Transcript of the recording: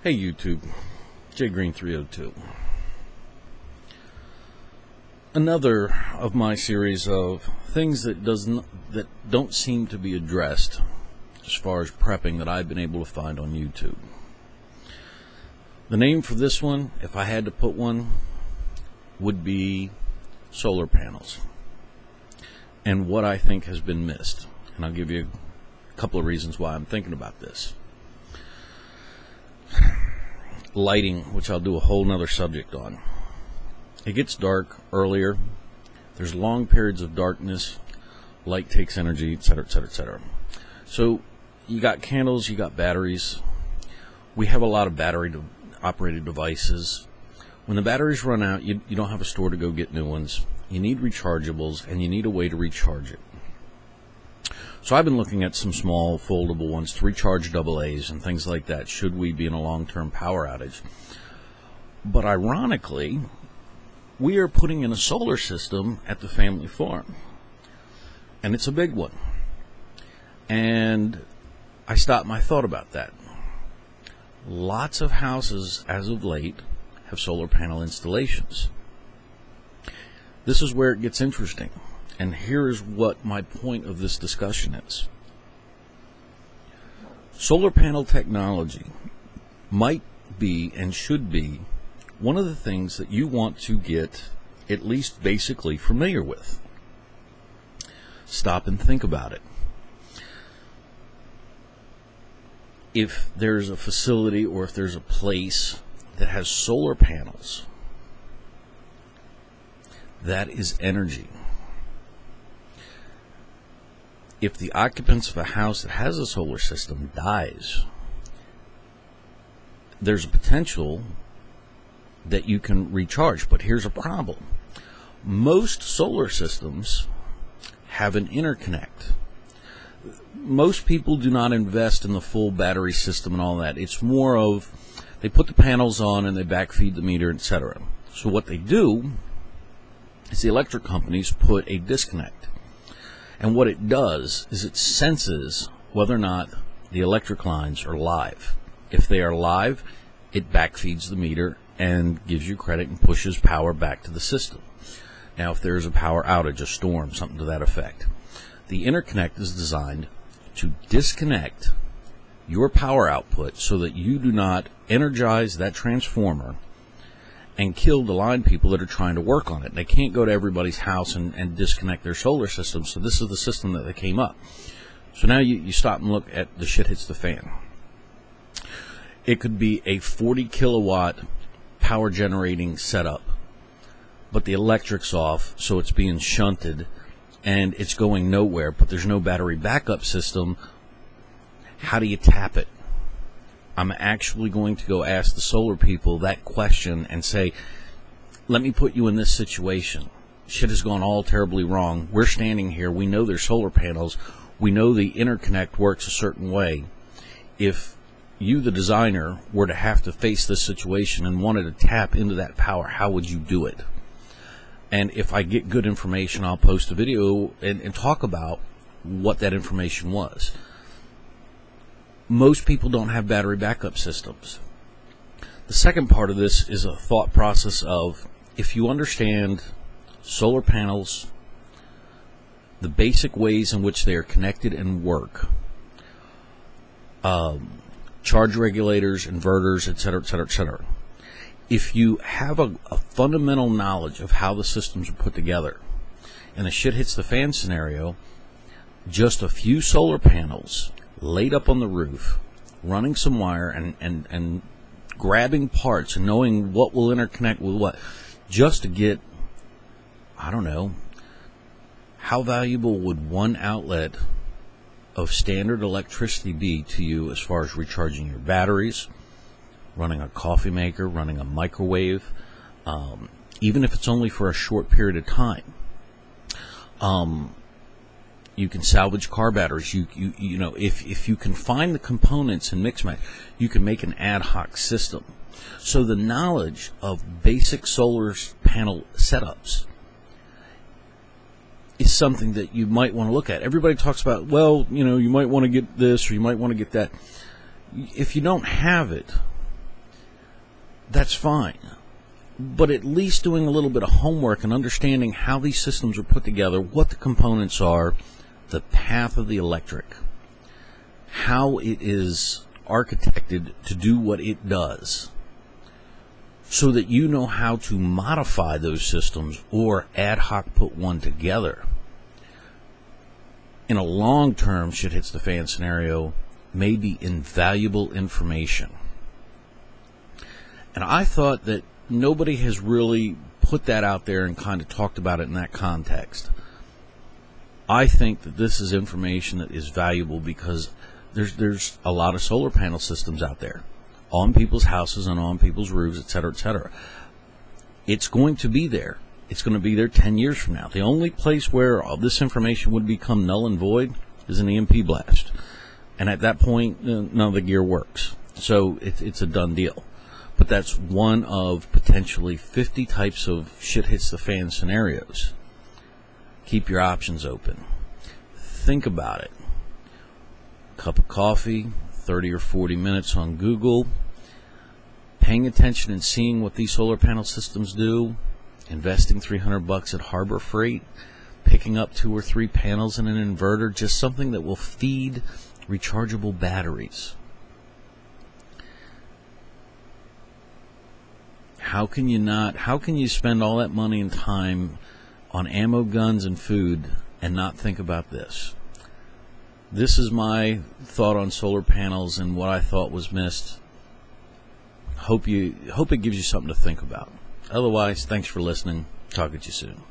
Hey YouTube, JGreen302. Another of my series of things that don't seem to be addressed as far as prepping that I've been able to find on YouTube. The name for this one, if I had to put one, would be solar panels and what I think has been missed. And I'll give you a couple of reasons why I'm thinking about this. Lighting, which I'll do a whole nother subject on. It gets dark earlier. There's long periods of darkness. Light takes energy, etc., etc., etc. So you got candles, you got batteries. We have a lot of battery-operated devices. When the batteries run out, you don't have a store to go get new ones. You need rechargeables, and you need a way to recharge it. So I've been looking at some small foldable ones to recharge AA's and things like that should we be in a long-term power outage. But ironically, we are putting in a solar system at the family farm. And it's a big one. And I stopped my thought about that. Lots of houses, as of late, have solar panel installations. This is where it gets interesting. And here's what my point of this discussion is. Solar panel technology might be and should be one of the things that you want to get at least basically familiar with. Stop and think about it. If there's a facility or if there's a place that has solar panels, that is energy. If the occupants of a house that has a solar system dies, there's a potential that you can recharge. But here's a problem. Most solar systems have an interconnect. Most people do not invest in the full battery system and all that. It's more of they put the panels on and they backfeed the meter, etc. So what they do is the electric companies put a disconnect. And what it does is it senses whether or not the electric lines are live. If they are live, it backfeeds the meter and gives you credit and pushes power back to the system. Now, if there's a power outage, a storm, something to that effect, the interconnect is designed to disconnect your power output so that you do not energize that transformer and kill the line people that are trying to work on it. They can't go to everybody's house and disconnect their solar system, so this is the system that they came up. So now you stop and look at the shit hits the fan. It could be a 40 kilowatt power generating setup, but the electric's off, so it's being shunted and it's going nowhere, but there's no battery backup system. How do you tap it? I'm actually going to go ask the solar people that question and say, let me put you in this situation. Shit has gone all terribly wrong. We're standing here. We know there's solar panels. We know the interconnect works a certain way. If you, the designer, were to have to face this situation and wanted to tap into that power, how would you do it? And if I get good information, I'll post a video and talk about what that information was. Most people don't have battery backup systems. The second part of this is a thought process of, if you understand solar panels, the basic ways in which they are connected and work, charge regulators, inverters, etc., etc., etc. If you have a fundamental knowledge of how the systems are put together, and the shit hits the fan scenario, just a few solar panels laid up on the roof, running some wire and grabbing parts and knowing what will interconnect with what, just to get, I don't know, how valuable would one outlet of standard electricity be to you as far as recharging your batteries, running a coffee maker, running a microwave, even if it's only for a short period of time. You can salvage car batteries. You know, if you can find the components and mix match, you can make an ad hoc system. So the knowledge of basic solar panel setups is something that you might want to look at. Everybody talks about, well, you know, you might want to get this or you might want to get that. If you don't have it, that's fine. But at least doing a little bit of homework and understanding how these systems are put together, what the components are, the path of the electric, how it is architected to do what it does, so that you know how to modify those systems or ad hoc put one together. In a long-term shit hits the fan scenario, may be invaluable information. And I thought that nobody has really put that out there and kind of talked about it in that context. I think that this is information that is valuable because there's a lot of solar panel systems out there on people's houses and on people's roofs, et cetera, et cetera. It's going to be there. It's going to be there 10 years from now. The only place where all this information would become null and void is an EMP blast. And at that point, none of the gear works. So it's a done deal. But that's one of potentially 50 types of shit hits the fan scenarios. Keep your options open. Think about it. Cup of coffee, 30 or 40 minutes on Google, paying attention and seeing what these solar panel systems do, investing $300 at Harbor Freight, picking up 2 or 3 panels and an inverter, just something that will feed rechargeable batteries. How can you spend all that money and time on ammo, guns, and food and not think about this? This is my thought on solar panels and what I thought was missed. Hope it gives you something to think about. Otherwise, thanks for listening. Talk at you soon.